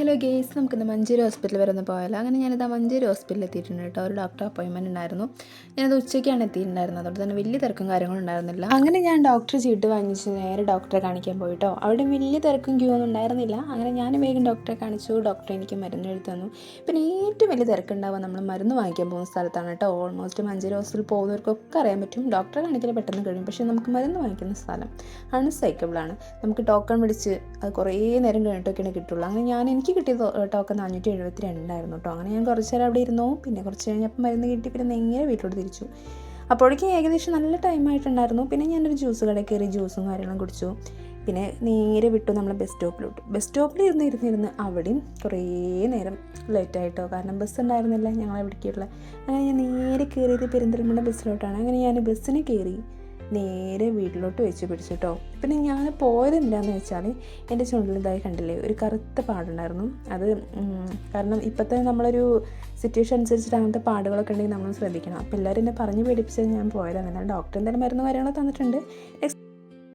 Hello guys, നമുക്കിന്ന് Manjeri hospital വരെ ഒന്ന് പോയാലോ. അങ്ങനെ ഞാനിതാ മഞ്ചേരി ഹോസ്പിറ്റലിൽ എത്തിയിട്ടുണ്ട് കേട്ടോ. ഒരു ഡോക്ടർ അപ്പോയിൻമെൻറ്റ് ഉണ്ടായിരുന്നു. ഞാനത് ഉച്ചയ്ക്കാണ് എത്തിയിട്ടുണ്ടായിരുന്നത്. അതുകൊണ്ട് തന്നെ വലിയ തിരക്കും കാര്യങ്ങളും ഉണ്ടായിരുന്നില്ല. അങ്ങനെ ഞാൻ ഡോക്ടർ ചീട്ട് വാങ്ങിച്ച് നേരെ ഡോക്ടറെ കാണിക്കാൻ പോയിട്ടോ. അവിടെ വലിയ തിരക്കും ക്യൂ ഒന്നും ഉണ്ടായിരുന്നില്ല. അങ്ങനെ ഞാൻ വേഗം ഡോക്ടറെ കാണിച്ചു. ഡോക്ടർ എനിക്ക് മരുന്ന് എഴുതി തന്നു. പിന്നെ ഏറ്റവും വലിയ തിരക്കുണ്ടാവുക നമ്മൾ മരുന്ന് വാങ്ങിക്കാൻ പോകുന്ന സ്ഥലത്താണ് കേട്ടോ. ഓൾമോസ്റ്റ് മഞ്ചേരി ഹോസ്പിറ്റലിൽ പോകുന്നവർക്കൊക്കെ അറിയാൻ പറ്റും. ഡോക്ടറെ കാണിക്കൽ പെട്ടെന്ന് കഴിയും, പക്ഷേ നമുക്ക് മരുന്ന് വാങ്ങിക്കുന്ന സ്ഥലം അൺസൈക്കബിളാണ്. നമുക്ക് ടോക്കൺ പിടിച്ച് അത് കുറേ നേരം കഴിഞ്ഞിട്ടൊക്കെയാണ് കിട്ടുള്ളൂ. അങ്ങനെ എനിക്ക് കിട്ടിയ ടോക്കൺ 472 ആയിരുന്നു കേട്ടോ. അങ്ങനെ ഞാൻ കുറച്ച് നേരം അവിടെ ഇരുന്നു. പിന്നെ കുറച്ച് കഴിഞ്ഞപ്പോൾ മരുന്ന് കിട്ടി. പിന്നെ നേരെ വീട്ടിലോട്ട് തിരിച്ചു. അപ്പോഴേക്കും ഏകദേശം നല്ല ടൈമായിട്ടുണ്ടായിരുന്നു. പിന്നെ ഞാനൊരു ജ്യൂസ് കടയിൽ കയറി ജ്യൂസും കാര്യങ്ങളും കുടിച്ചു. പിന്നെ നേരെ വിട്ടു നമ്മൾ ബസ് സ്റ്റോപ്പിൽ ഇരുന്ന് അവിടെയും കുറേ നേരം ലേറ്റായിട്ടോ. കാരണം ബസ് ഉണ്ടായിരുന്നില്ല ഞങ്ങളെ ഇവിടേക്കുള്ള. അങ്ങനെ ഞാൻ നേരെ കയറിയത് പെരിന്തൽമണ്ണ ബസ്സിലോട്ടാണ്. അങ്ങനെ ഞാൻ ബസ്സിന് കയറി നേരെ വീട്ടിലോട്ട് വെച്ച് പിടിച്ചു കേട്ടോ. പിന്നെ ഞാൻ പോയത് എന്താണെന്ന് വെച്ചാൽ, എൻ്റെ ചുണ്ടിലിതായി കണ്ടില്ലേ ഒരു കറുത്ത പാടുണ്ടായിരുന്നു. അത് കാരണം ഇപ്പോഴത്തെ നമ്മളൊരു സിറ്റുവേഷൻ അനുസരിച്ചിട്ട് അങ്ങനത്തെ പാടുകളൊക്കെ ഉണ്ടെങ്കിൽ നമ്മൾ ശ്രദ്ധിക്കണം. അപ്പോൾ എല്ലാവരും എന്നെ പറഞ്ഞ് പേടിപ്പിച്ചത് ഞാൻ പോയതാണ്. എന്നാൽ ഡോക്ടർ എന്തായാലും മരുന്ന് കാര്യങ്ങളൊക്കെ തന്നിട്ടുണ്ട്.